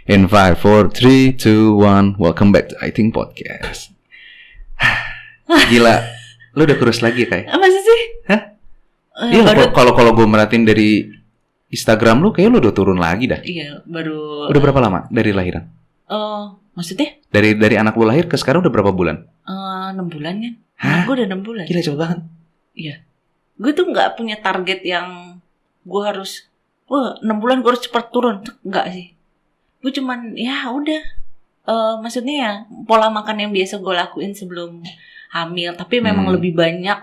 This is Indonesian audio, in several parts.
In 5, 4, 3, 2, 1. Welcome back to I Think Podcast. Gila, lu udah kurus lagi kayak? Masa sih? Hah? Iya, kalau gue merhatiin dari Instagram lu, kayak lu udah turun lagi dah. Iya, baru. Udah berapa lama dari lahiran? Maksudnya? Dari anak lu lahir ke sekarang udah berapa bulan? 6 bulan kan? Hah? Gue udah 6 bulan. Gila cepet banget. Iya. Gue tuh nggak punya target yang gue harus, 6 bulan gue harus cepat turun. Enggak sih. Gue cuman ya udah. Maksudnya ya pola makan yang biasa gue lakuin sebelum hamil. Tapi memang lebih banyak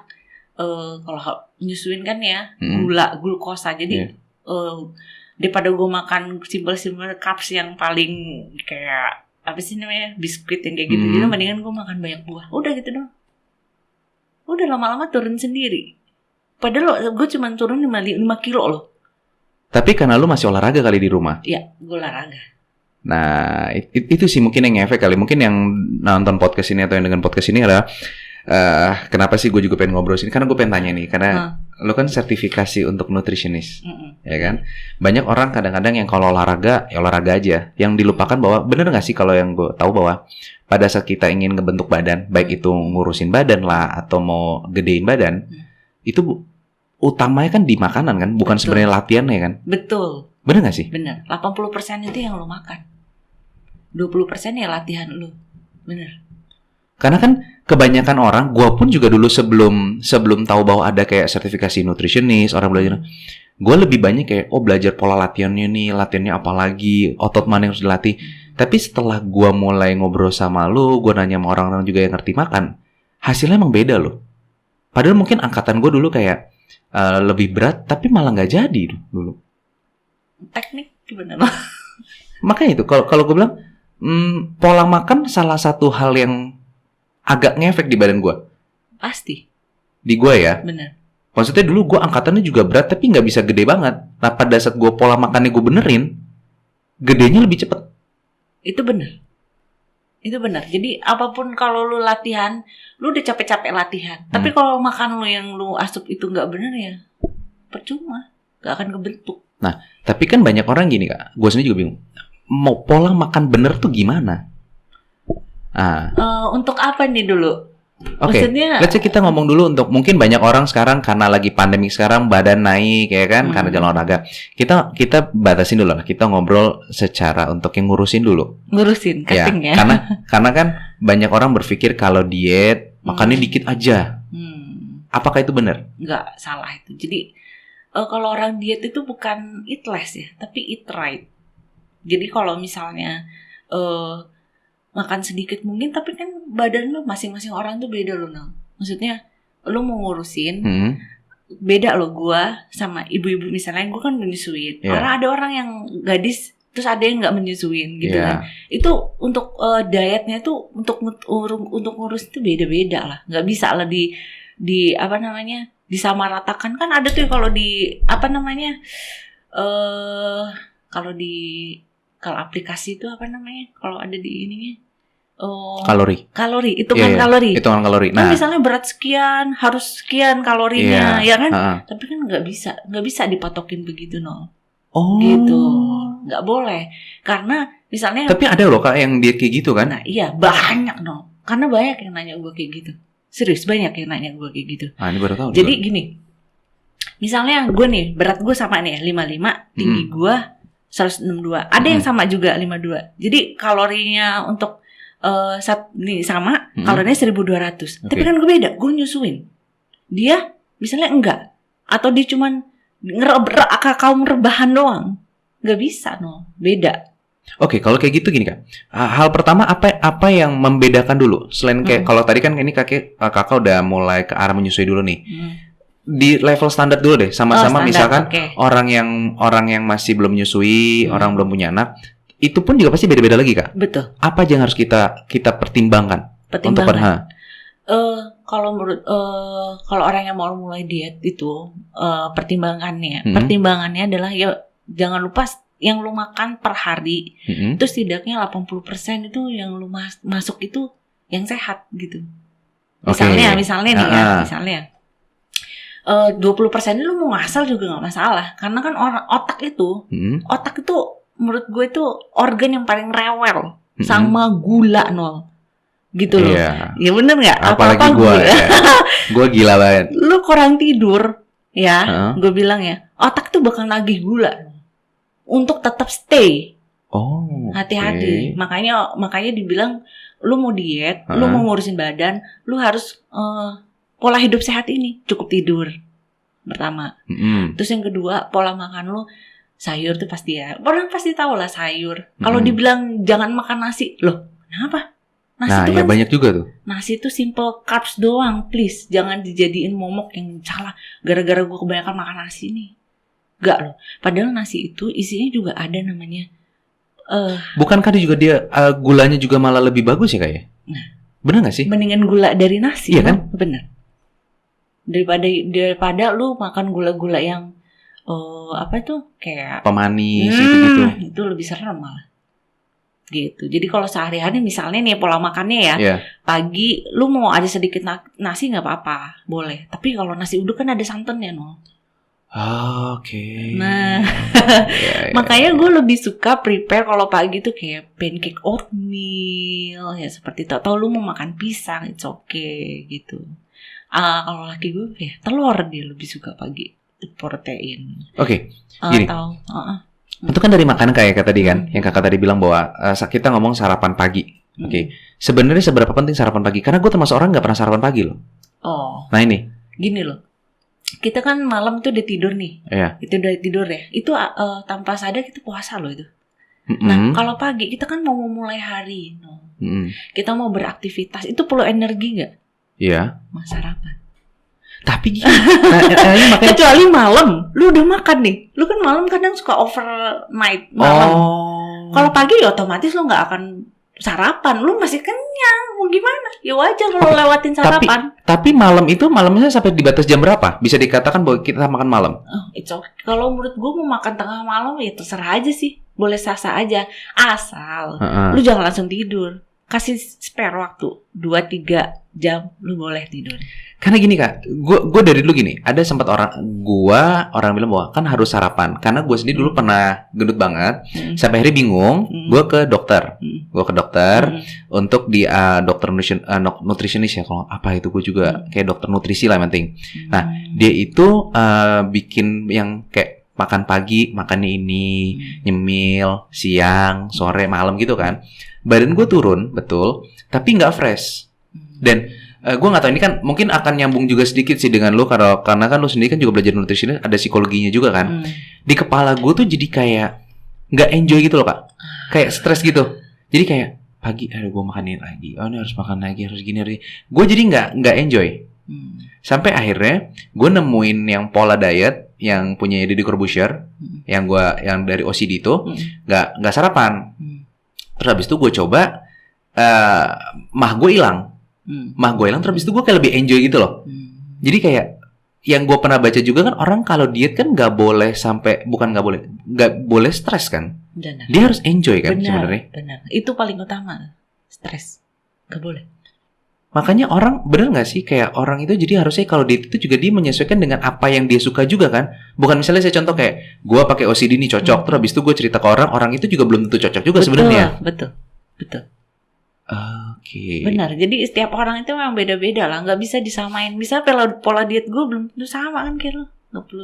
kalau nyusuin kan ya glukosa. Jadi daripada gue makan simple carbs yang paling kayak apa sih namanya biskuit yang kayak gitu. Jadi mendingan gue makan banyak buah. Udah gitu dong. Udah lama-lama turun sendiri. Padahal gue cuma turun 5 kilo loh. Tapi karena lu masih olahraga kali di rumah. Iya, gue olahraga. Nah, itu sih mungkin yang ngefek kali. Mungkin yang nonton podcast ini atau yang dengan podcast ini adalah kenapa sih gue juga pengen ngobrol sini? Karena gue pengen tanya nih, karena lo kan sertifikasi untuk nutritionist, ya kan? Banyak orang kadang-kadang yang kalau olahraga, ya olahraga aja. Yang dilupakan bahwa, bener gak sih kalau yang gue tahu bahwa pada saat kita ingin ngebentuk badan, baik itu ngurusin badan lah, atau mau gedein badan, itu utamanya kan di makanan kan? Bukan sebenarnya latihan ya kan? Betul. Bener gak sih? Bener. 80% itu yang lo makan. 20% ya latihan lu. Bener. Karena kan kebanyakan orang, gue pun juga dulu sebelum tahu bahwa ada kayak sertifikasi nutritionist, orang belajar, gue lebih banyak kayak belajar pola latihannya nih, latihannya apa lagi, otot mana yang harus dilatih. Tapi setelah gue mulai ngobrol sama lu, gue nanya sama orang-orang juga yang ngerti makan, hasilnya emang beda loh. Padahal mungkin angkatan gue dulu kayak lebih berat, tapi malah nggak jadi dulu. Teknik gimana? Makanya itu kalau gue bilang pola makan salah satu hal yang agak ngefek di badan gue. Pasti. Di gue ya. Bener. Maksudnya dulu gue angkatannya juga berat tapi nggak bisa gede banget. Nah pada saat gue pola makannya gue benerin, gedenya lebih cepet. Itu bener. Itu benar. Jadi apapun kalau lu latihan, lu udah capek-capek latihan. Tapi kalau makan lu yang lu asup itu nggak bener ya, percuma, nggak akan kebentuk. Nah, tapi kan banyak orang gini kak. Gue sendiri juga bingung. Mau pola makan bener tuh gimana? Untuk apa nih dulu? Oke, let's say kita ngomong dulu untuk mungkin banyak orang sekarang karena lagi pandemi sekarang badan naik ya kan karena jalan olahraga. Kita batasin dulu lah. Kita ngobrol secara untuk yang ngurusin dulu. Ngurusin cutting ya. Karena kan banyak orang berpikir kalau diet makannya dikit aja. Apakah itu benar? Enggak, salah itu. Jadi kalau orang diet itu bukan eat less ya, tapi eat right. Jadi kalau misalnya makan sedikit mungkin, tapi kan badan lo masing-masing orang tuh beda lo, Nang. Maksudnya lo mau ngurusin beda lo. Gua sama ibu-ibu misalnya, gue kan menyusuin. Karena ada orang yang gadis terus ada yang nggak menyusuin gitu kan. Itu untuk dietnya tuh untuk ngurus itu beda-beda lah. Nggak bisa lah di apa namanya disamaratakan. Kan ada tuh kalau di apa namanya kalau aplikasi itu apa namanya? Kalau ada di ininya kalori, hitungan kalori. Hitungan kalori. Nah, misalnya berat sekian, harus sekian kalorinya, ya kan? Tapi kan nggak bisa dipatokin begitu, no. Gitu, nggak boleh. Karena misalnya. Tapi ada loh kak yang diet kayak gitu kan? Nah, iya banyak, no. Karena banyak yang nanya gue kayak gitu. Serius banyak yang nanya gue kayak gitu. Ini baru tahu. Jadi gini, misalnya gue nih berat gue sama nih 55, tinggi gue 162. Ada yang sama juga 52. Jadi kalorinya untuk ini sama, kalorinya 1.200. Tapi kan gue beda, gue nyusuin. Dia misalnya enggak, atau dia cuman kaum rebahan doang. Nggak bisa, no. Beda. Oke, kalau kayak gitu gini kak. Hal pertama apa yang membedakan dulu? Selain kayak kalau tadi kan ini kakak udah mulai ke arah menyusui dulu nih. Di level standar dulu deh, sama-sama misalkan orang yang masih belum menyusui, orang belum punya anak, itu pun juga pasti beda-beda lagi kak. Betul. Apa aja yang harus kita pertimbangkan? Untuk kalau menurut kalau orang yang mau mulai diet itu pertimbangannya adalah ya jangan lupa yang lu makan per hari itu setidaknya 80% itu yang lu masuk itu yang sehat gitu. Misalnya nih ya, misalnya 20% lu mau ngasal juga nggak masalah karena kan otak itu menurut gue itu organ yang paling rewel sama gula nol. Gitu loh. Iya. Ya bener nggak? Apalagi gue ya. Gue gila banget. Lu kurang tidur ya, gue bilang ya, otak tuh bakal nagih gula untuk tetap stay. Oh. Hati-hati. Makanya dibilang lu mau diet, lu mau ngurusin badan, lu harus pola hidup sehat ini, cukup tidur. Pertama. Terus yang kedua, pola makan lu sayur tuh pasti ya. Orang pasti tahu lah sayur. Kalau dibilang jangan makan nasi, loh, kenapa? Nasi ya kan, banyak juga tuh. Nasi itu simple carbs doang, please. Jangan dijadiin momok yang salah. Gara-gara gue kebanyakan makan nasi nih. Enggak loh. Padahal nasi itu isinya juga ada namanya. Bukankah dia gulanya juga malah lebih bagus ya kayak? Nah, bener gak sih? Mendingan gula dari nasi. Iya kan? Bener. Daripada lu makan gula-gula yang apa tuh kayak pemanis gitu-gitu. Itu lebih serem malah. Gitu. Jadi kalau sehari-hari misalnya nih pola makannya ya, pagi lu mau ada sedikit nasi nggak apa-apa, boleh. Tapi kalau nasi uduk kan ada santannya no. Oke. Nah, makanya gue lebih suka prepare kalau pagi tuh kayak pancake oatmeal ya seperti itu. Atau lu mau makan pisang, it's okay gitu. Kalau laki gue ya telur dia lebih suka pagi, protein. Oke. Gini. Atau itu kan dari makanan kayak tadi kan, yang kakak tadi bilang bahwa kita ngomong sarapan pagi. Oke. Sebenarnya seberapa penting sarapan pagi? Karena gue termasuk orang nggak pernah sarapan pagi loh. Nah ini. Gini loh, kita kan malam tuh udah tidur nih. Iya. Itu udah tidur ya. Itu tanpa sadar kita puasa loh itu. Nah kalau pagi kita kan mau memulai hari, kita mau beraktivitas, itu perlu energi nggak? Iya. Mas sarapan. Tapi makanya kecuali malam, lu udah makan nih. Lu kan malam kadang suka overnight malam. Kalau pagi ya otomatis lu nggak akan sarapan, lu masih kenyang. Mau gimana? Ya wajar kalau lewatin sarapan. Tapi malamnya sampai di batas jam berapa? Bisa dikatakan bahwa kita makan malam? It's okay. Kalau menurut gue mau makan tengah malam ya terserah aja sih. Boleh sah-sah aja. Asal lu jangan langsung tidur. Kasih spare waktu 2-3 jam lu boleh tidur. Karena gini kak, gue dari dulu gini, ada sempat orang bilang bahwa kan harus sarapan. Karena gue sendiri dulu pernah gendut banget, sampai akhirnya bingung, gue ke dokter, untuk di dokter nutritionist ya, kalau apa itu gue juga kayak dokter nutrisi lah yang penting. Nah dia itu bikin yang kayak makan pagi, makannya ini, nyemil, siang, sore, malam gitu kan. Badan gue turun, betul, tapi nggak fresh. Dan gue nggak tahu ini kan mungkin akan nyambung juga sedikit sih dengan lo karena kan lo sendiri kan juga belajar nutrisi, ada psikologinya juga kan. Di kepala gue tuh jadi kayak nggak enjoy gitu loh kak, kayak stres gitu. Jadi kayak pagi, aduh gue makan ini lagi, ini harus makan lagi, harus gini. Gue jadi nggak enjoy. Sampai akhirnya gue nemuin yang pola diet yang punya Deddy Corbuzier, yang dari OCD itu nggak sarapan. Terus habis itu gue coba, mah gue hilang, terus habis itu gue kayak lebih enjoy gitu loh. Jadi kayak yang gue pernah baca juga kan orang kalau diet kan nggak boleh stres kan. Benar. Dia harus enjoy kan sebenarnya. Benar. Itu paling utama, stres nggak boleh. Makanya orang bener nggak sih kayak orang itu jadi harusnya kalau diet itu juga dia menyesuaikan dengan apa yang dia suka juga kan. Bukan misalnya saya contoh kayak gue pakai OCD nih cocok, terus habis itu gue cerita ke orang itu juga belum tentu cocok juga sebenarnya. Betul. Oke. Benar. Jadi setiap orang itu memang beda-beda lah, nggak bisa disamain. Misalnya pola diet gue belum tentu sama kan kayak lo,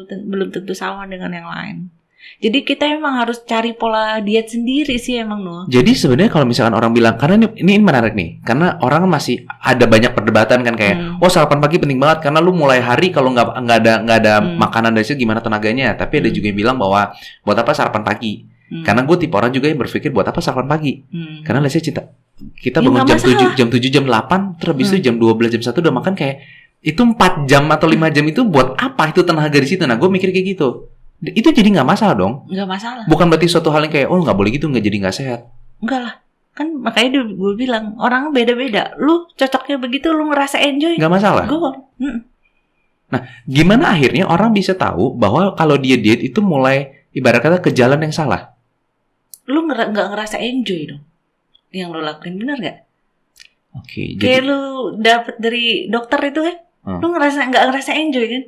belum tentu sama dengan yang lain. Jadi kita emang harus cari pola diet sendiri sih emang no. Jadi sebenarnya kalau misalkan orang bilang, karena ini menarik nih, karena orang masih ada banyak perdebatan kan kayak, sarapan pagi penting banget karena lu mulai hari kalau nggak ada makanan dari situ gimana tenaganya. Tapi ada juga yang bilang bahwa buat apa sarapan pagi? Karena gue tipe orang juga yang berpikir buat apa sarapan pagi? Karena let's say kita bangun jam 7, jam 8, terus habis itu jam 12, jam 1 udah makan kayak itu 4 jam atau 5 jam itu buat apa itu tenaga di situ? Nah, gue mikir kayak gitu. Itu jadi nggak masalah dong? Nggak masalah. Bukan berarti suatu hal yang kayak nggak boleh gitu, nggak jadi nggak sehat. Enggak lah, kan makanya gue bilang orang beda-beda. Lu cocoknya begitu, lu ngerasa enjoy. Nggak masalah. Nah, gimana akhirnya orang bisa tahu bahwa kalau dia diet itu mulai ibarat kata ke jalan yang salah? Lu nggak ngerasa enjoy dong, yang lu lakuin benar nggak? Oke. Kayak lu dapet dari dokter itu kan? Lu nggak ngerasa enjoy kan?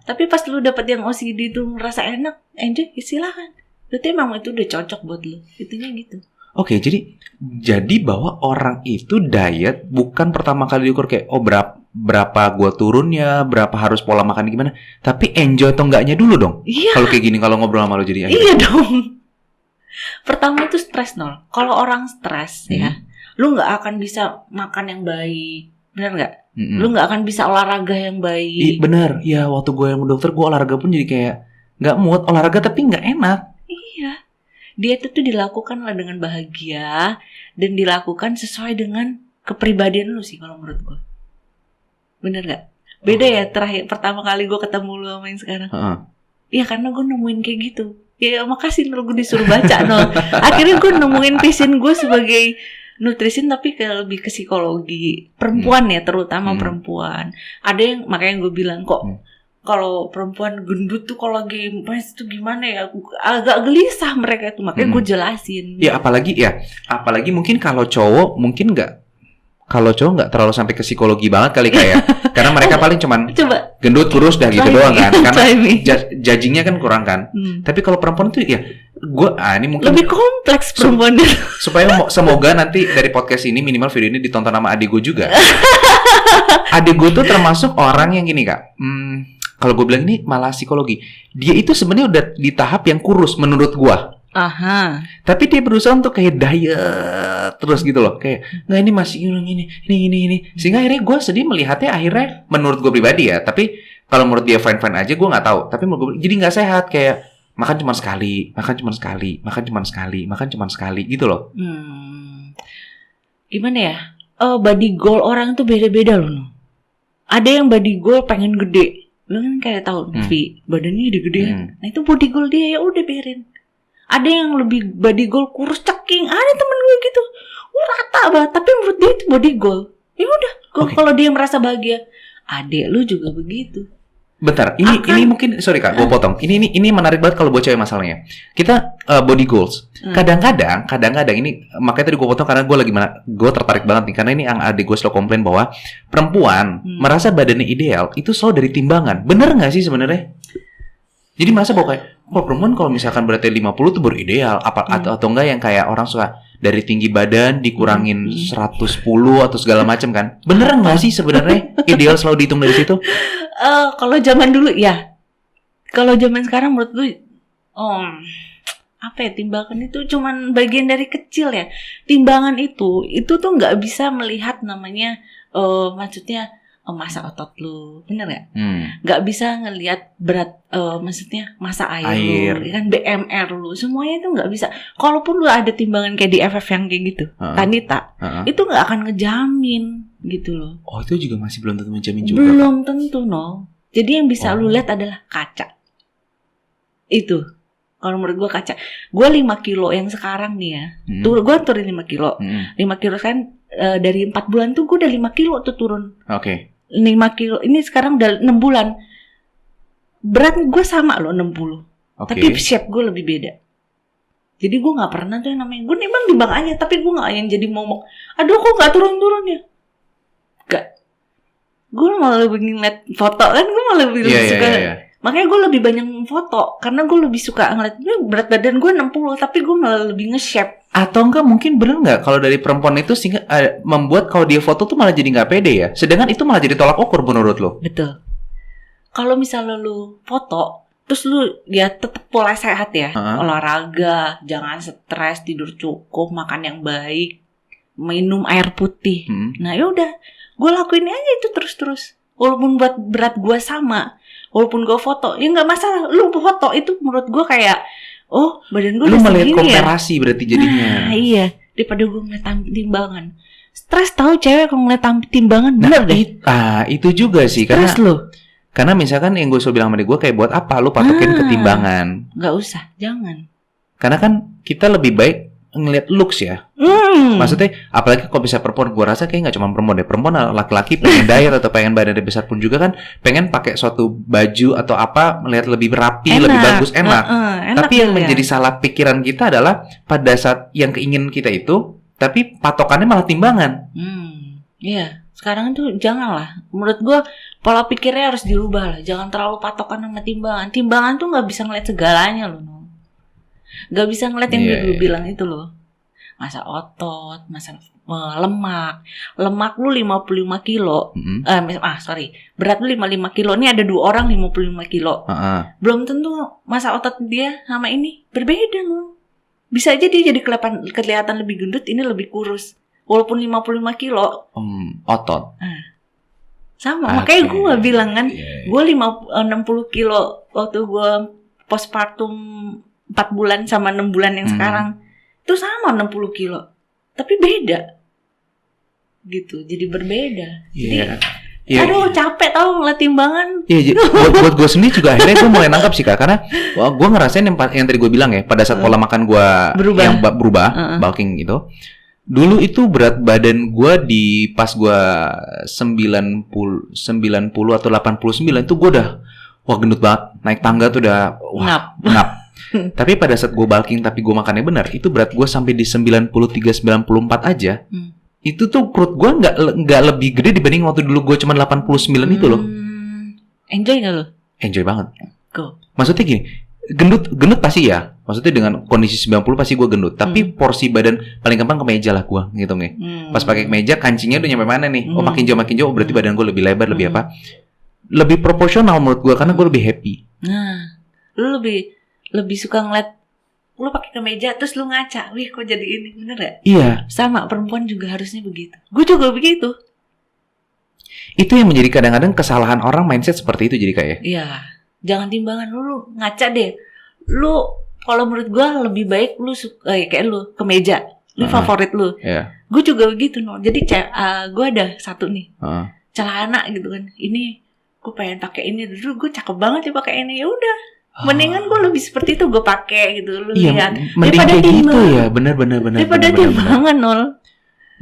Tapi pas lu dapet yang OCD itu ngerasa enak, enjoy, ya silakan. Berarti emang itu udah cocok buat lu. Itunya gitu. Oke, jadi bahwa orang itu diet bukan pertama kali diukur kayak berapa gua turunnya, berapa harus pola makan gimana, tapi enjoy atau enggaknya dulu dong. Iya. Kalau kayak gini, kalau ngobrol sama lu jadi Iya dong. Pertama itu stres nol. Kalau orang stres ya, lu nggak akan bisa makan yang baik, benar nggak? Lu nggak akan bisa olahraga yang baik. Bener, ya waktu gue yang dokter, gue olahraga pun jadi kayak nggak mood olahraga tapi nggak enak. Iya. Diet itu dilakukan lah dengan bahagia dan dilakukan sesuai dengan kepribadian lu sih kalau menurut gue. Bener gak? Beda ya pertama kali gue ketemu lu sama yang sekarang. Iya karena gue nemuin kayak gitu. Ya makasih Nol, gue disuruh baca Nol. Akhirnya gue nemuin passion gue sebagai nutrisin tapi lebih ke psikologi. Perempuan ya, terutama perempuan. Ada yang makanya gue bilang kok kalau perempuan gendut tuh kalau lagi mens tuh gimana ya, agak gelisah mereka tuh, makanya gue jelasin. Ya apalagi mungkin kalau cowok mungkin nggak terlalu sampai ke psikologi banget kali kayak, karena mereka paling cuman gendut kurus dah gitu doang kan, karena judgingnya kan kurang kan. Tapi kalau perempuan tuh ya ini mungkin lebih kompleks perempuannya. Supaya semoga nanti dari podcast ini minimal video ini ditonton sama adik gue juga. Adik gue tuh termasuk orang yang gini Kak. Kalau gue bilang ini malah psikologi. Dia itu sebenarnya udah di tahap yang kurus menurut gue. Tapi dia berusaha untuk kayak diet terus gitu loh. Kayak nggak ini masih ini. Sehingga akhirnya gue sedih melihatnya akhirnya menurut gue pribadi ya. Tapi kalau menurut dia fine aja gue nggak tahu. Tapi menurut gue jadi nggak sehat, kayak makan cuma sekali gitu loh. Gimana ya? Body goal orang tuh beda-beda loh. Ada yang body goal pengen gede. Lu kan kayak tahu Vi, badannya gede-gedean. Nah itu body goal dia, ya udah biarin. Ada yang lebih body goal kurus ceking. Ada temen gue gitu, rata banget. Tapi menurut dia itu body goal. Ya udah, kalau dia merasa bahagia. Adek lu juga begitu. Bentar, ini mungkin sorry Kak, gue potong. Ini menarik banget kalau buat cewek masalahnya. Kita body goals. Kadang-kadang ini makanya tadi gue potong karena gue tertarik banget nih, karena ini yang adik gue selalu komplain bahwa perempuan merasa badannya ideal itu selalu dari timbangan. Bener nggak sih sebenarnya? Jadi merasa bahwa kayak perempuan kalau misalkan beratnya 50 tuh baru ideal, atau enggak yang kayak orang suka dari tinggi badan dikurangin 110 atau segala macam kan. Bener nggak sih sebenarnya ideal selalu dihitung dari situ? Kalau zaman dulu ya. Kalau zaman sekarang menurut gue timbangan itu cuman bagian dari kecil ya. Timbangan itu tuh nggak bisa melihat namanya maksudnya massa otot lu, bener nggak? Nggak bisa ngelihat berat, maksudnya massa air lu, kan BMR lu, semuanya itu nggak bisa. Kalaupun lu ada timbangan kayak di FF yang kayak gitu, Tanita, itu nggak akan ngejamin gitu loh. Oh itu juga masih belum tentu menjamin juga. Belum tentu no. Jadi yang bisa lu lihat adalah kaca. Itu. Kalau menurut gue kaca. Gue 5 kilo yang sekarang nih ya. Gue turun 5 kilo. 5 kilo kan dari 4 bulan tuh gue udah 5 kilo tuh turun. Oke. 5 kilo. Ini sekarang udah 6 bulan. Berat gue sama loh 60. Tapi shape gue lebih beda. Jadi gue gak pernah tuh yang namanya, gue nimbang aja. Tapi gue gak yang jadi momok. Aduh kok gak turun-turun ya. Gak. Gue malah lebih ngeliat foto kan. Gue malah lebih suka. Makanya gue lebih banyak foto. Karena gue lebih suka ngeliat berat badan gue 60. Tapi gue malah lebih nge-shape. Atau enggak mungkin bener nggak kalau dari perempuan itu sehingga membuat kalau dia foto tuh malah jadi nggak pede ya. Sedangkan itu malah jadi tolak ukur menurut lo. Betul. Kalau misalnya lu foto, terus lu ya tetap pola sehat ya, olahraga, jangan stres, tidur cukup, makan yang baik, minum air putih. Nah yaudah, gue lakuin aja itu terus. Walaupun buat berat gue sama, walaupun gue foto, ya nggak masalah. Lu foto itu menurut gue kayak badan gue udah segini ya. Lu melihat komparasi berarti jadinya. Nah, iya, daripada gue ngeliat timbangan. Stres tahu cewek kalau ngeliat timbangan, bener deh. Itu juga sih. Stres lo. Karena misalkan yang gue selalu bilang sama gue kayak buat apa lu patokin ketimbangan. Gak usah, jangan. Karena kan kita lebih baik ngelihat looks ya. Maksudnya apalagi kalau bisa perempuan, gue rasa kayak nggak cuma perempuan deh. Perempuan laki-laki pengen diet atau pengen badannya besar pun juga kan pengen pakai suatu baju atau apa melihat lebih rapi, lebih bagus, enak. Tapi yang menjadi salah pikiran kita adalah pada saat yang keinginan kita itu, tapi patokannya malah timbangan. Iya. Sekarang tuh janganlah. Menurut gue pola pikirnya harus dirubah lah. Jangan terlalu patokan sama timbangan. Timbangan tuh nggak bisa ngeliat segalanya loh. Gak bisa ngeliat yang gue bilang itu loh. Masa otot, masa lemak. Lemak lu 55 kilo. Berat lu 55 kilo. Ini ada 2 orang 55 kilo. Belum tentu masa otot dia sama ini berbeda loh. Bisa aja dia jadi kelihatan lebih gendut, ini lebih kurus. Walaupun 55 kilo. Otot. Sama, makanya gue bilang kan, gue 60 kilo waktu gue postpartum 4 bulan sama 6 bulan yang sekarang. Itu sama 60 kilo. Tapi beda. Gitu, jadi berbeda. Jadi, aduh capek tau ngeliat timbangan. Buat gue sendiri juga akhirnya gue mulai nangkap sih Kak. Karena gue ngerasain yang tadi gue bilang ya, pada saat pola makan gue yang berubah, bulking gitu. Dulu itu berat badan gue di pas gue 90 atau 89 itu gue udah gendut banget. Naik tangga tuh udah ngap. Tapi pada saat gue bulking tapi gue makannya benar, itu berat gue sampai di 93-94 aja. Itu tuh perut gue nggak lebih gede dibanding waktu dulu gue cuma 89 itu loh. Enjoy nggak lo? Enjoy banget. Go. Maksudnya gini, gendut pasti ya. Maksudnya dengan kondisi 90 pasti gue gendut. Tapi porsi badan paling gampang kemeja lah gue ngitungnya. Pas pakai kemeja kancingnya udah nyampe mana nih? Oh makin jauh berarti badan gue lebih lebar, lebih apa? Lebih proporsional menurut gue karena gue lebih happy. Nah, lu lebih suka ngeliat lu pakai kemeja terus lu ngaca, wih kok jadi ini, bener gak? Iya. Sama, perempuan juga harusnya begitu. Gue juga begitu. Itu yang menjadi kadang-kadang kesalahan orang mindset seperti itu jadi kayak. Iya. Jangan timbangan lu ngaca deh. Lu kalau menurut gue lebih baik lu kayak lu kemeja, lu favorit lu. Iya. Gue juga begitu no. Jadi gue ada satu nih celana gitu kan. Ini gue pengen pakai ini dulu, gue cakep banget ya pakai ini, ya udah. Mendingan gue lebih seperti itu gue pakai gitu, lu lihat. Mending kayak gitu ya, benar. Daripada timbangan nol.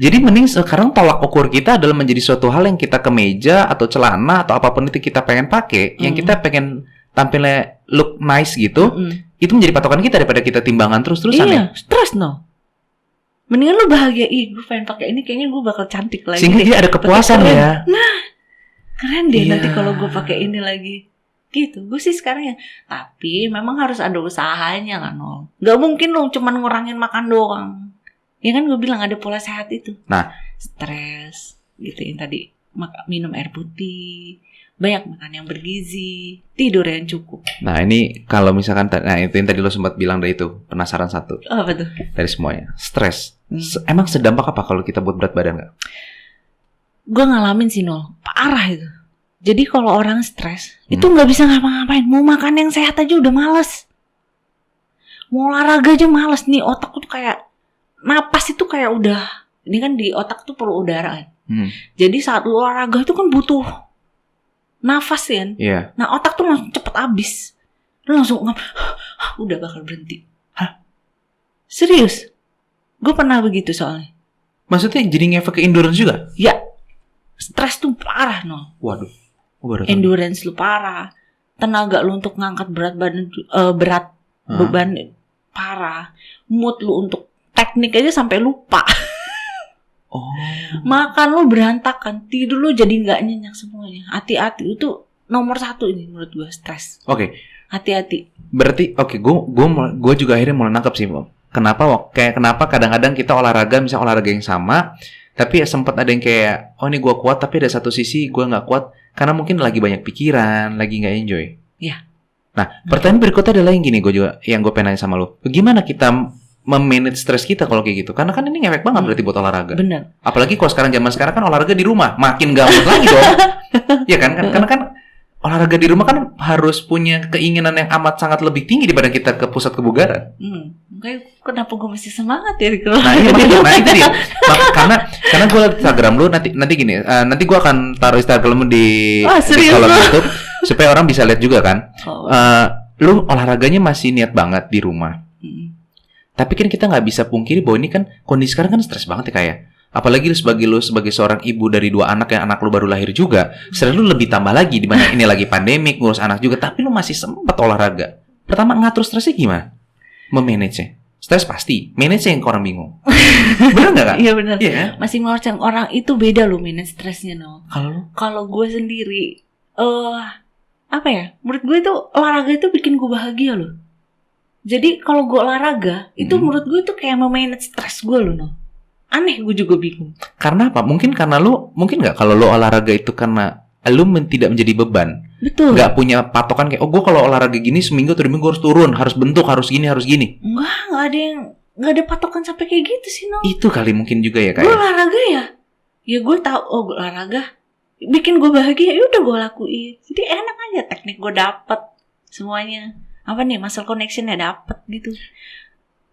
Jadi mending sekarang tolak ukur kita adalah menjadi suatu hal yang kita kemeja atau celana atau apapun itu kita pengen pakai, yang kita pengen tampilnya look nice gitu, itu menjadi patokan kita daripada kita timbangan terus-terusan ya. Stres no. Mendingan lu bahagia, gue pengen pakai ini, kayaknya gue bakal cantik lagi. Sehingga dia ada kepuasan ya. Nah, keren deh nanti kalau gue pakai ini lagi. Gitu, gue sih sekarang ya. Tapi memang harus ada usahanya kan, Nol. Gak mungkin lo cuman ngurangin makan doang. Ya kan gue bilang ada pola sehat itu. Nah, stres, gitu yang tadi minum air putih, banyak makan yang bergizi, tidur yang cukup. Nah ini kalau misalkan, itu yang tadi lo sempat bilang dari itu, penasaran satu. Apa tuh? Dari semuanya, stres. Emang sedampak apa kalau kita buat berat badan gak? Gue ngalamin sih Nol, parah itu. Jadi kalau orang stres, itu gak bisa ngapa-ngapain. Mau makan yang sehat aja udah males. Mau olahraga aja males. Nih otak tuh kayak, napas itu kayak udah, ini kan di otak tuh perlu udara kan. Jadi saat lu olahraga itu kan butuh nafas kan. Yeah. Nah otak tuh langsung cepet habis. Lu langsung udah bakal berhenti. Hah? Serius? Gue pernah begitu soalnya. Maksudnya jadi ngefek ke endurance juga? Ya. Stres tuh parah no. Waduh. Endurance lu parah, tenaga lu untuk ngangkat berat beban parah, mood lu untuk teknik aja sampai lupa. Makan lu berantakan, tidur lu jadi nggak nyenyak semuanya. Hati-hati, itu nomor 1 ini menurut gue, stres. Hati-hati. Berarti gue juga akhirnya mulai nangkep sih, kenapa kadang-kadang kita olahraga yang sama, tapi sempat ada yang kayak, ini gue kuat, tapi ada satu sisi gue nggak kuat. Karena mungkin lagi banyak pikiran, lagi nggak enjoy. Iya. Nah, pertanyaan berikutnya adalah yang gini, yang gue pengen nanya sama lo. Bagaimana kita memanage stres kita kalau kayak gitu? Karena kan ini ngefek banget berarti buat olahraga. Benar. Apalagi kalau zaman sekarang kan olahraga di rumah, makin gabut lagi dong. Iya kan? Karena kan olahraga di rumah kan harus punya keinginan yang amat sangat lebih tinggi daripada kita ke pusat kebugaran. Kenapa gue masih semangat ya kalau itu dia. Karena gue liat Instagram lu nanti gini, nanti gue akan taruh Instagram lu di kolom YouTube supaya orang bisa lihat juga kan. Lu olahraganya masih niat banget di rumah. Tapi kan kita nggak bisa pungkiri bahwa ini kan kondisi sekarang kan stres banget ya kayak. Apalagi lu sebagai seorang ibu dari 2 anak yang anak lu baru lahir juga, stres lu lebih tambah lagi di mana ini lagi pandemik, ngurus anak juga, tapi lu masih sempat olahraga. Pertama ngatur stresnya gimana? Memanage-nya. Stres pasti, manage-nya yang orang bingung. Benar nggak Kak? Iya benar. Yeah. Masing-masing orang itu beda loh manage stresnya no. Kalau gue sendiri, apa ya? Menurut gue itu olahraga itu bikin gue bahagia loh. Jadi kalau gue olahraga, itu menurut gue itu kayak memanage stres gue loh, no. Aneh, gue juga bingung. Karena apa? Mungkin nggak kalau lo olahraga itu karena lo tidak menjadi beban. Betul. Nggak punya patokan kayak, gue kalau olahraga gini seminggu atau 2 minggu harus turun, harus bentuk, harus gini, harus gini. Nggak ada patokan sampai kayak gitu sih, no. Itu kali mungkin juga ya kayak. Gue olahraga ya gue tahu, gue olahraga bikin gue bahagia, ya udah gue lakuin. Jadi enak aja, teknik gue dapet semuanya. Apa nih, muscle connectionnya dapet gitu.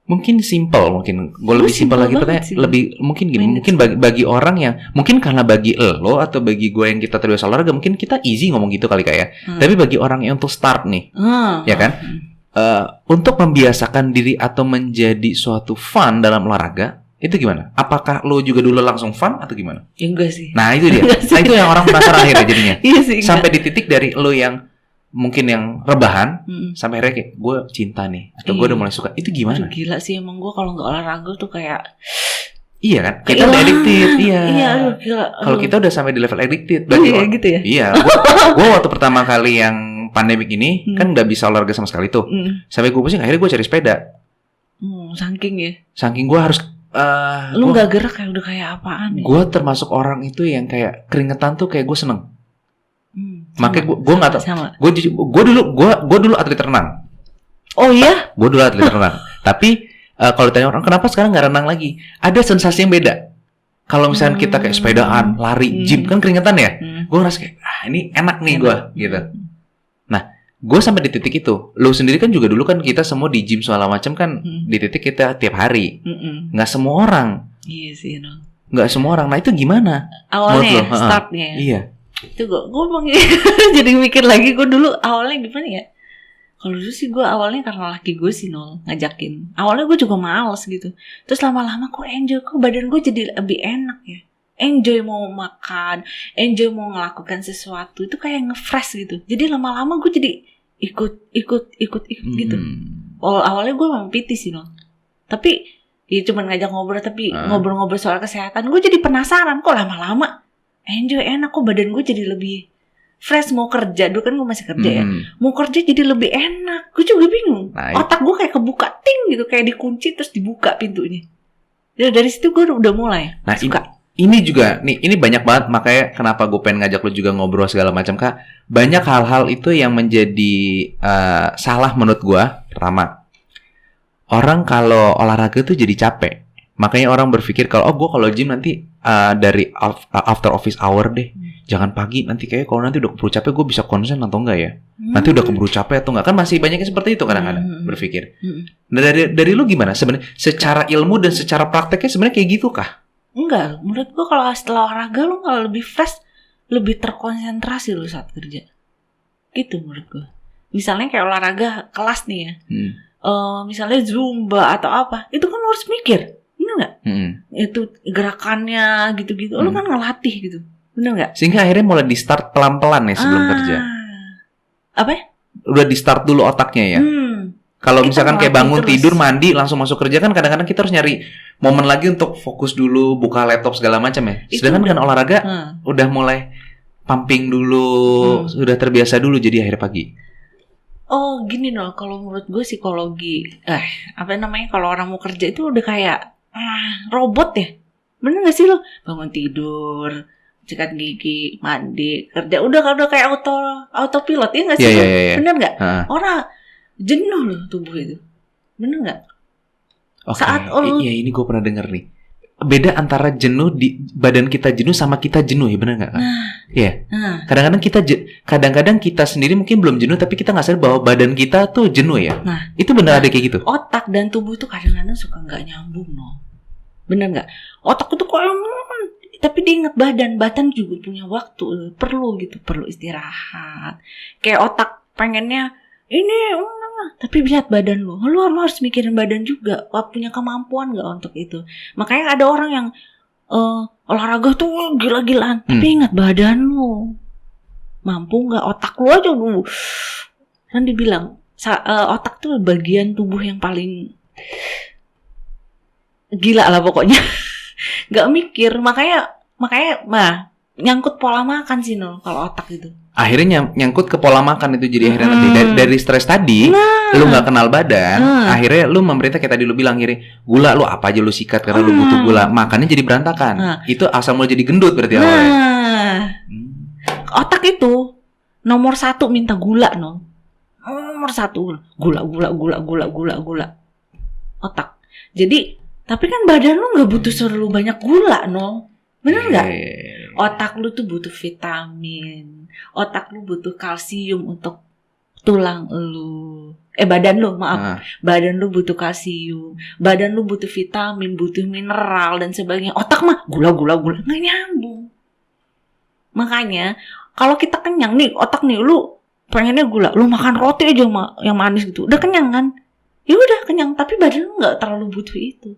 Mungkin gue lebih simpel lagi lebih mungkin gini, mungkin bagi orang yang mungkin karena bagi lo atau bagi gue yang kita terbiasa olahraga mungkin kita easy ngomong gitu kali kayak. Tapi bagi orang yang untuk start nih, ya kan, untuk membiasakan diri atau menjadi suatu fun dalam olahraga itu gimana? Apakah lo juga dulu langsung fun atau gimana? Ya, enggak sih. Nah itu dia. Nah itu yang orang penasaran akhirnya jadinya. Iya sih. Sampai di titik dari lo yang mungkin yang rebahan sampai akhirnya kayak gue cinta nih atau gue udah mulai suka. Itu gimana? Gila sih emang gue kalau nggak olahraga tuh kayak iya kan? Kita udah addicted. Iya. Gila. Kalau kita udah sampai di level addicted. Iya gitu ya. Iya. Gue waktu pertama kali yang pandemik ini kan nggak bisa olahraga sama sekali tuh. Sampai gue pusing akhirnya gue cari sepeda. Saking gue harus. Lu nggak gerak kayak udah kayak apaan? Gue termasuk orang itu yang kayak keringetan tuh kayak gue seneng. Makanya gue nggak tahu. Gue dulu atlet renang. Oh iya? Gue dulu atlet renang. Tapi kalau ditanya orang kenapa sekarang nggak renang lagi, ada sensasi yang beda. Kalau misalnya kita kayak sepedaan, lari, gym kan keringetan ya. Gue ngerasa kayak ini enak nih gue gitu. Nah, gue sampai di titik itu. Lo sendiri kan juga dulu kan kita semua di gym segala macam kan di titik kita tiap hari. Nggak semua orang. Iya sih, no. Nggak semua orang. Nah itu gimana? Awalnya startnya. Iya. Itu gue jadi mikir lagi gue dulu awalnya gimana ya. Kalau dulu sih gue awalnya karena laki gue sih nol ngajakin. Awalnya gue juga males gitu. Terus lama-lama kok enjoy, kok badan gue jadi lebih enak ya. Enjoy mau makan, enjoy mau ngelakukan sesuatu itu kayak nge-fresh gitu. Jadi lama-lama gue jadi ikut gitu. Awalnya gue memang PT sih nol. Tapi ya cuma ngajak ngobrol, tapi ngobrol-ngobrol soal kesehatan gue jadi penasaran kok lama-lama enjoy enak, kok badan gue jadi lebih fresh mau kerja. Dulu kan gue masih kerja ya, mau kerja jadi lebih enak. Gue juga bingung, otak gue kayak kebuka ting gitu, kayak dikunci terus dibuka pintunya. Ya, dari situ gue udah mulai suka. Ini juga nih, ini banyak banget makanya kenapa gue pengen ngajak lo juga ngobrol segala macam Kak. Banyak hal-hal itu yang menjadi salah menurut gue. Pertama, orang kalau olahraga tuh jadi capek. Makanya orang berpikir kalau gue kalau gym nanti dari after office hour deh, jangan pagi, nanti kayak kalau nanti udah keburu capek gue bisa konsen atau enggak ya? Nanti udah keburu capek atau enggak? Kan masih banyaknya seperti itu kadang-kadang berpikir. Nah, dari lu gimana sebenarnya? Secara ilmu dan secara prakteknya sebenarnya kayak gitu kah? Enggak, menurut gue kalau setelah olahraga lu kalau lebih fresh, lebih terkonsentrasi lu saat kerja. Gitu menurut gue. Misalnya kayak olahraga kelas nih ya, misalnya zumba atau apa, itu kan lu harus mikir. Bener gak? Itu gerakannya gitu-gitu. Lu kan ngelatih gitu. Bener gak? Sehingga akhirnya mulai di start pelan-pelan ya sebelum kerja. Apa ya? Udah di start dulu otaknya ya. Kalau misalkan kayak bangun tidur, mandi, langsung masuk kerja kan kadang-kadang kita harus nyari momen lagi untuk fokus dulu, buka laptop segala macam ya. Sedangkan dengan olahraga udah mulai pumping dulu, sudah terbiasa dulu jadi akhir pagi. Oh gini loh, kalau menurut gue psikologi, kalau orang mau kerja itu udah kayak robot ya. Bener gak sih lo? Bangun tidur, sikat gigi, mandi, kerja, udah kayak autopilot ya gak sih? Yeah. Bener gak? Orang jenuh loh tubuh itu. Bener gak? Saat iya ini gue pernah denger nih. Beda antara jenuh di badan kita jenuh sama kita jenuh ya, bener gak? Iya. Kadang-kadang kita sendiri mungkin belum jenuh tapi kita nggak sadar bahwa badan kita tuh jenuh ya. Nah, itu benar ada kayak gitu. Otak dan tubuh tuh kadang-kadang suka nggak nyambung no. Bener nggak? Otak itu kok tapi dia ingat badan juga punya waktu, perlu istirahat. Kayak otak pengennya ini, tapi lihat badan lu harus mikirin badan juga. Punya kemampuan nggak untuk itu? Makanya ada orang yang olahraga tuh gila-gilaan, tapi ingat badan lu. Mampu nggak? Otak lu aja dulu. Kan dibilang otak tuh bagian tubuh yang paling gila lah pokoknya. Nggak mikir, makanya nyangkut pola makan sih Nol, kalau otak itu. Akhirnya nyangkut ke pola makan itu, jadi akhirnya nanti dari stres tadi, lu nggak kenal badan, akhirnya lu memerintah kayak tadi lu bilang gula lu apa aja lu sikat karena lu butuh gula, makannya jadi berantakan. Itu asal mulai jadi gendut berarti awalnya. Otak itu nomor 1 minta gula Nol. Nomor 1 gula. Otak. Jadi tapi kan badan lu nggak butuh selalu banyak gula Nol. Bener nggak? Otak lu tuh butuh vitamin. Otak lu butuh kalsium untuk tulang lu. Badan lu, maaf. Badan lu butuh kalsium. Badan lu butuh vitamin, butuh mineral dan sebagainya. Otak mah gula. Nggak nyambung. Makanya kalau kita kenyang nih, otak nih lu pengennya gula, lu makan roti aja yang manis gitu. Udah kenyang kan? Ya udah kenyang, tapi badan lu nggak terlalu butuh itu.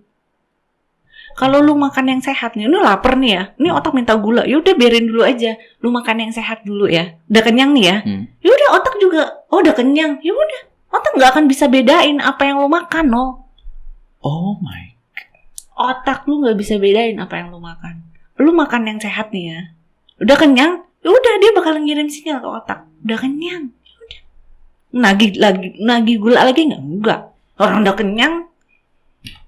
Kalau lu makan yang sehat nih, lu lapar nih ya, ini otak minta gula, ya udah biarin dulu aja, lu makan yang sehat dulu ya, udah kenyang nih ya, ya udah otak juga, udah kenyang, ya udah, otak nggak akan bisa bedain apa yang lu makan, no. Oh my God. Otak lu nggak bisa bedain apa yang lu makan. Lu makan yang sehat nih ya, udah kenyang, ya udah dia bakal ngirim sinyal ke otak, udah kenyang, ya udah, nagih gula lagi enggak, orang udah kenyang.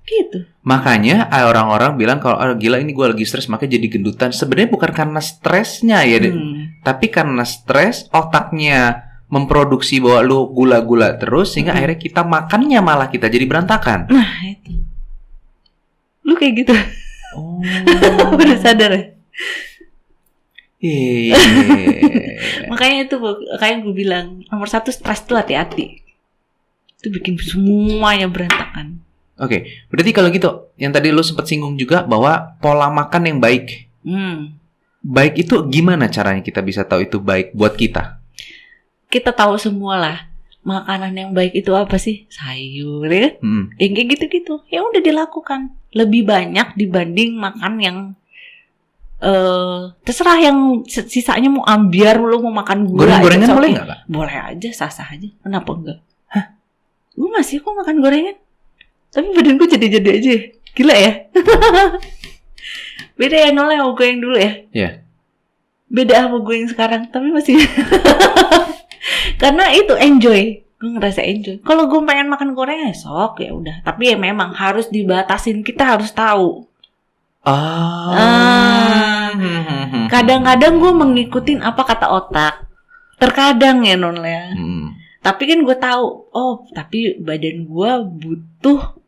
Gitu. Makanya orang-orang bilang kalau gila ini gue lagi stres makanya jadi gendutan. Sebenarnya bukan karena stresnya ya, tapi karena stres otaknya memproduksi bahwa lu gula-gula terus sehingga akhirnya kita makannya malah kita jadi berantakan. Nah itu, lu kayak gitu. Oh, udah sadar ya? Makanya itu kayak gue bilang nomor 1 stres tuh hati-hati. Itu bikin semuanya berantakan. Oke, berarti kalau gitu, yang tadi lu sempat singgung juga bahwa pola makan yang baik. Baik itu gimana caranya kita bisa tahu itu baik buat kita? Kita tahu semua lah, makanan yang baik itu apa sih? Sayur ya? Yang kayak gitu-gitu. Ya udah dilakukan. Lebih banyak dibanding makan yang terserah yang sisanya mau ambiar, lu mau makan gula. Goreng-gorengan boleh nggak, Kak? Boleh aja, sah-sah aja. Kenapa enggak? Hah? Gue masih kok makan gorengan. Tapi badan gue jadi-jadi aja. Gila ya. Beda ya Nol sama gue yang dulu ya. Iya. Beda sama gue yang sekarang. Tapi masih. Karena itu enjoy. Gue ngerasa enjoy. Kalau gue pengen makan gorengan sok ya udah. Tapi ya memang harus dibatasin. Kita harus tahu. Kadang-kadang gue mengikutin apa kata otak. Terkadang ya Nol ya. Tapi kan gue tahu. Oh tapi badan gue butuh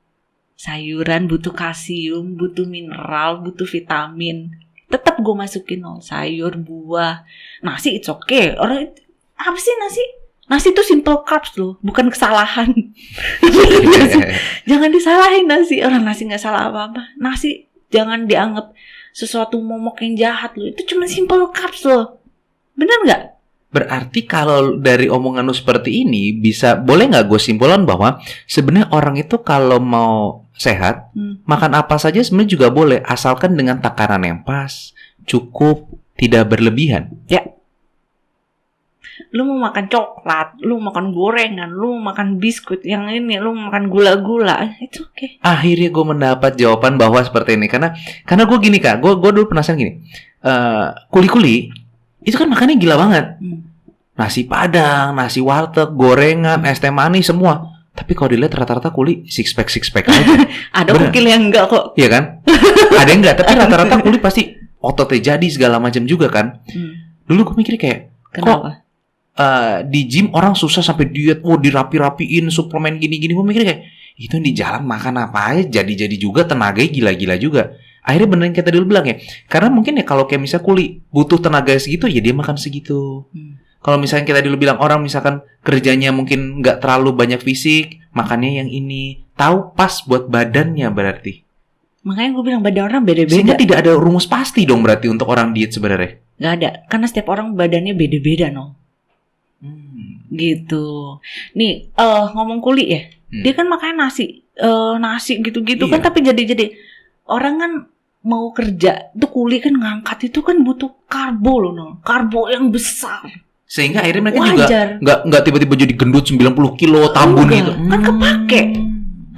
sayuran, butuh kalsium, butuh mineral, butuh vitamin. Tetap gue masukin sayur, buah, nasi it's okay. Orang apa sih nasi? Nasi itu simple carbs loh, bukan kesalahan. Jangan disalahin nasi. Orang nasi nggak salah apa-apa. Nasi jangan dianggap sesuatu momok yang jahat loh. Itu cuma simple carbs loh. Benar nggak? Berarti kalau dari omongan lu seperti ini boleh nggak gue simpulan bahwa sebenarnya orang itu kalau mau sehat makan apa saja sebenarnya juga boleh asalkan dengan takaran yang pas, cukup, tidak berlebihan. Ya. Lu mau makan coklat, lu mau makan gorengan, lu mau makan biskuit, yang ini lu mau makan gula-gula, itu oke. Akhirnya gue mendapat jawaban bahwa seperti ini karena gue gini Kak, gue dulu penasaran gini, kuli-kuli itu kan makannya gila banget. Nasi padang, nasi warteg, gorengan, es teh manis semua. Tapi kalau dilihat rata-rata kuli six pack aja. Ada kukil yang enggak kok. Iya kan? Ada yang enggak, tapi rata-rata kuli pasti ototnya jadi segala macam juga kan. Dulu gue mikir kayak, kenapa? Di gym orang susah sampai diet, dirapi-rapiin suplemen gini-gini. Gue mikir kayak, itu di jalan makan apa aja jadi-jadi juga, tenaganya gila-gila juga. Akhirnya bener yang kita dulu bilang ya, karena mungkin ya kalau kayak misalnya kuli butuh tenaga segitu, ya dia makan segitu. Kalau misalnya kita dulu bilang orang misalkan kerjanya mungkin nggak terlalu banyak fisik, makannya yang ini, tahu pas buat badannya berarti. Makanya gue bilang badan orang beda-beda. Sehingga tidak ada rumus pasti dong berarti untuk orang diet sebenarnya. Nggak ada, karena setiap orang badannya beda-beda no. Gitu. Nih ngomong kuli ya, dia kan makannya nasi gitu-gitu kan, tapi jadi orang kan mau kerja itu kuli kan ngangkat itu kan butuh karbo loh no, karbo yang besar. Sehingga akhirnya mereka juga nggak tiba-tiba jadi gendut 90 kilo tambun gitu. Kan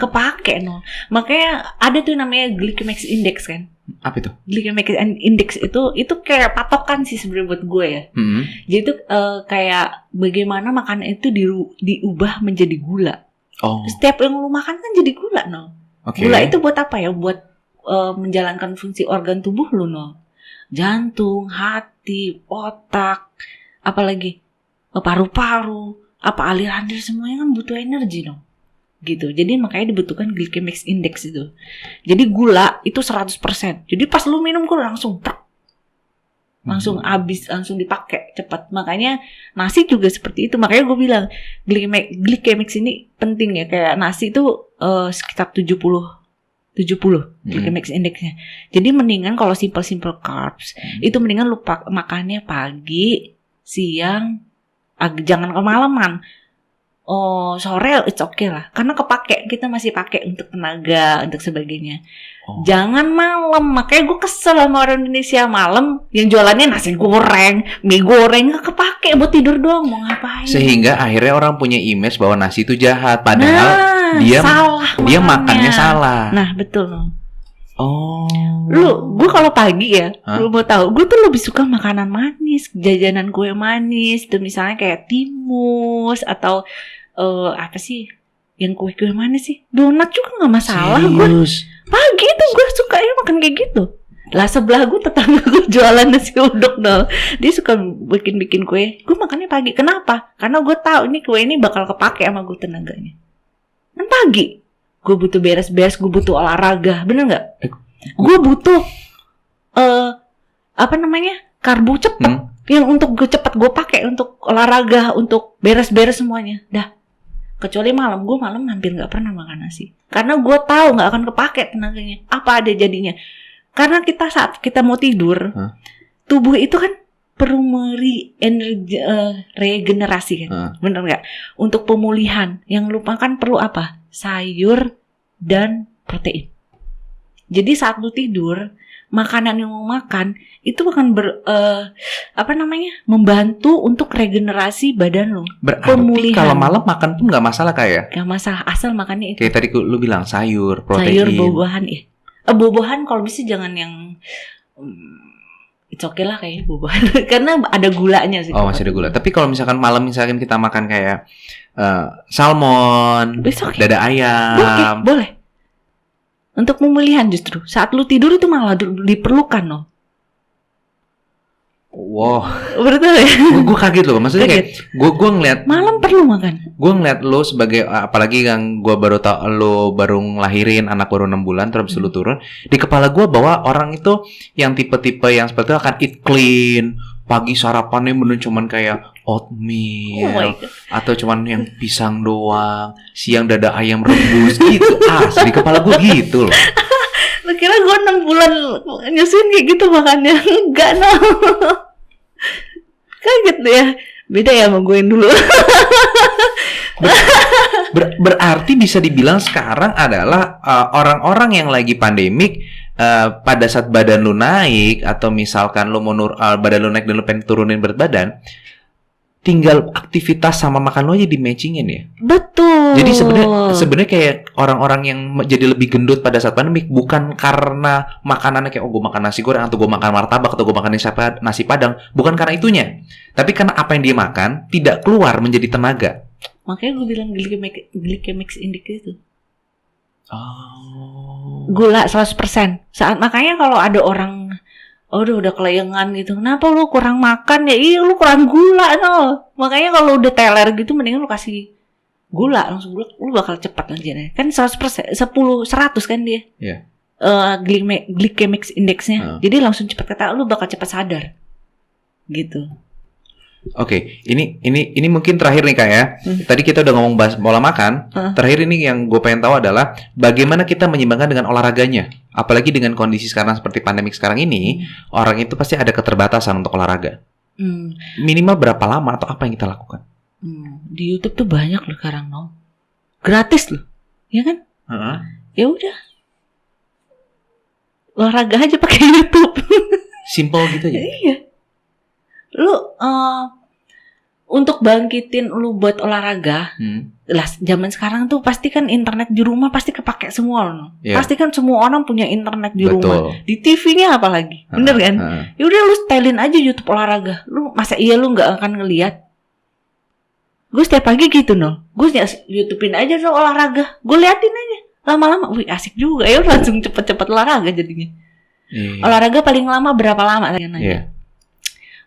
kepake no. Makanya ada tuh namanya glycemic index kan. Apa itu? Glycemic index itu kayak patokan sih sebenarnya buat gue ya. Jadi itu kayak bagaimana makanan itu diubah menjadi gula. Setiap yang lu makan kan jadi gula, no. Gula itu buat apa ya? Buat menjalankan fungsi organ tubuh lu, no. Jantung, hati, otak, apalagi paru-paru, aliran darah, semuanya kan butuh energi, no. Gitu. Jadi makanya dibutuhkan glycemic index itu. Jadi gula itu 100%. Jadi pas lu minum gula langsung habis, langsung dipakai cepat. Makanya nasi juga seperti itu. Makanya gue bilang glycemic ini penting ya. Kayak nasi itu sekitar 70 glycemic indexnya. Jadi mendingan kalau simple carbs itu mendingan lu makannya pagi, siang, jangan kemalaman. Sore it's okay lah, karena kepake, kita masih pakai untuk tenaga, untuk sebagainya. Jangan malam. Makanya gue kesel sama orang Indonesia malam yang jualannya nasi goreng, mie goreng, gak kepake buat tidur doang, mau ngapain? Sehingga akhirnya orang punya image bahwa nasi itu jahat, padahal dia makannya salah. Nah betul. Gue kalau pagi ya, lu mau tahu, gue tuh lebih suka makanan manis, jajanan kue manis, tuh misalnya kayak timus atau apa sih yang kue manis sih, donat juga nggak masalah. Gue pagi tuh gue suka makan kayak gitu. Lah sebelah gue tetangga gue jualan nasi uduk dong, dia suka bikin kue, gue makannya pagi. Kenapa? Karena gue tahu ini kue ini bakal kepake sama gue tenaganya. Kan pagi gue butuh beres-beres, gue butuh olahraga, bener nggak? Gue butuh karbo cepet yang untuk gue cepet gue pakai untuk olahraga, untuk beres-beres semuanya. Dah. Kecuali malam, gue malam hampir nggak pernah makan nasi, karena gue tahu nggak akan kepake tenaganya. Apa ada jadinya? Karena saat kita mau tidur, tubuh itu kan perlu regenerasi kan, bener nggak? Untuk pemulihan, yang lu makan perlu apa? Sayur dan protein. Jadi saat lu tidur, makanan yang lu makan itu akan membantu untuk regenerasi badan lu. Berarti pemulihan. Kalau malam makan pun nggak masalah kayak? Nggak masalah, asal makannya itu. Kayak tadi lu bilang sayur, protein. Sayur, buah-buahan ya. Buah-buahan kalau bisa jangan yang it's okay lah kayaknya buah-buahan karena ada gulanya sih. Masih ada gula. Tapi kalau misalkan malam kita makan kayak salmon, dada ayam. Boleh. Untuk pemulihan justru saat lu tidur itu malah diperlukan loh. Wow, betul ya? Gue kaget loh, maksudnya kayak gue ngeliat malam perlu makan. Gue ngeliat lo sebagai, apalagi yang gue baru tau lo baru ngelahirin anak baru 6 bulan terus lo turun di kepala gue bahwa orang itu yang tipe-tipe yang seperti itu akan eat clean. Pagi sarapannya bener cuman kayak oatmeal atau cuman yang pisang doang, siang dada ayam rebus gitu. Di kepala gue gitu loh. Lu kira gue 6 bulan nyusuin kayak gitu makannya? Enggak, no. Kaget deh ya. Beda ya sama gue yang dulu. Berarti bisa dibilang sekarang adalah orang-orang yang lagi pandemik, pada saat badan lu naik atau misalkan lu mau badan lu naik dan lu pengen turunin berat badan, tinggal aktivitas sama makan lu aja di matchingin ya. Betul. Jadi sebenarnya kayak orang-orang yang jadi lebih gendut pada saat pandemik bukan karena makanannya kayak gue makan nasi goreng atau gue makan martabak atau gue makan nasi padang, bukan karena itunya, tapi karena apa yang dia makan tidak keluar menjadi tenaga. Makanya gue bilang glycemic index itu. Gula 100%. Makanya kalau ada orang udah kelayangan gitu, kenapa lu kurang makan ya? Iya, lu kurang gula no. Makanya kalau udah teler gitu mendingan lu kasih gula, langsung gula, lu bakal cepat lanjutnya. Kan 100%, 100 kan dia. Iya. Glycemic indexnya. Jadi langsung cepat kata lu bakal cepat sadar. Gitu. Oke, ini mungkin terakhir nih Kak ya. Tadi kita udah ngomong bahas pola makan. Terakhir ini yang gue pengen tahu adalah bagaimana kita menyeimbangkan dengan olahraganya. Apalagi dengan kondisi sekarang seperti pandemik sekarang ini, orang itu pasti ada keterbatasan untuk olahraga. Minimal berapa lama atau apa yang kita lakukan? Di YouTube tuh banyak loh sekarang, no. Gratis loh, ya kan? Ya udah, olahraga aja pakai YouTube. Simple gitu aja. Iya. Lu untuk bangkitin lu buat olahraga, lah zaman sekarang tuh pasti kan internet di rumah pasti kepake semua loh. Yeah. Pasti kan semua orang punya internet di Betul. rumah. Di TV-nya apalagi. Bener kan? Ya udah lu setelin aja YouTube olahraga. Lu masa iya lu nggak akan ngelihat? Gue setiap pagi gitu noh. Gue YouTubein aja tuh olahraga. Gue liatin aja. Lama-lama, wih asik juga ya, langsung cepet-cepet olahraga jadinya. Yeah. Olahraga paling lama berapa lama? Nanya. Yeah.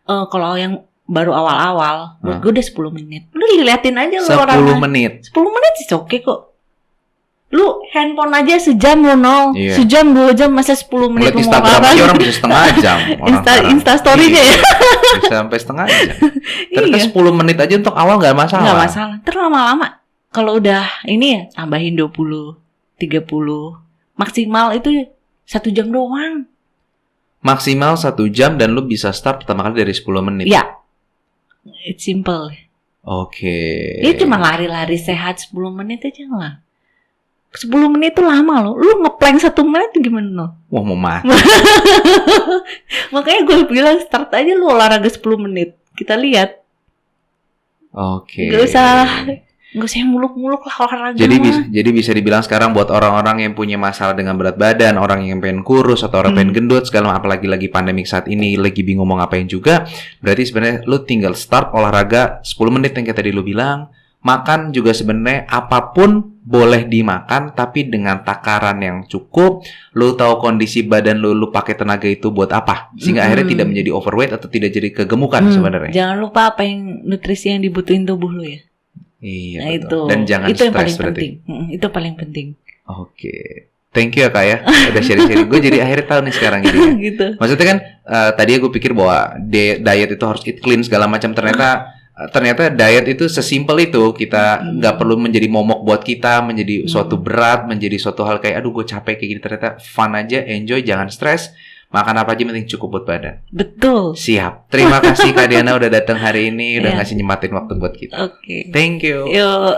Kalau yang baru awal-awal, menurut gue udah 10 menit. Lu liatin aja lu 10 olahraga. menit. 10 menit sih oke kok. Lu handphone aja sejam lu nol. Iya. Sejam 2 jam masa 10 menit Lihat lu mau Instagram olahraga. aja orang bisa setengah jam. Insta story-nya ya. Bisa sampai setengah jam. Ternyata Iya. 10 menit aja untuk awal nggak masalah. Nggak masalah. Terus lama-lama kalau udah ini ya tambahin 20, 30. Maksimal itu 1 jam doang. Maksimal 1 jam dan lu bisa start pertama kali dari 10 menit. Ya. It's simple. Oke. Ini cuma lari-lari sehat 10 menit aja lah. 10 menit itu lama loh. Lu ngeplank 1 menit gimana loh? Wah mau mati. Makanya gue bilang start aja lu olahraga 10 menit. Kita lihat. Oke. Gak usah yang muluk-muluk lah olahraga. Jadi bisa dibilang sekarang buat orang-orang yang punya masalah dengan berat badan, orang yang pengen kurus atau orang pengen gendut, segala apalagi lagi pandemik saat ini, lagi bingung mau ngapain juga, berarti sebenarnya lu tinggal start olahraga 10 menit yang kayak tadi lu bilang. Makan juga sebenarnya apapun boleh dimakan, tapi dengan takaran yang cukup. Lu tahu kondisi badan lu pakai tenaga itu buat apa, sehingga akhirnya tidak menjadi overweight atau tidak jadi kegemukan sebenarnya. Jangan lupa apa yang nutrisi yang dibutuhin tubuh lu ya. Iya, Nah, betul. itu. Dan jangan itu yang stres paling berarti. penting. Itu paling penting. Oke. Thank you ya Kak ya, udah sharing-sharing. Gue jadi akhirnya tahu nih sekarang jadi. Gitu. Maksudnya kan tadi gue pikir bahwa diet itu harus eat clean segala macam. Ternyata diet itu sesimpel itu. Kita nggak perlu menjadi momok buat kita, menjadi suatu berat, menjadi suatu hal kayak aduh gue capek kayak gini. Ternyata fun aja, enjoy, jangan stres. Makan apa aja penting cukup buat badan. Betul. Siap. Terima kasih Kak Diana udah datang hari ini, udah ngasih nyematin waktu buat kita. Oke. Thank you. Yuk.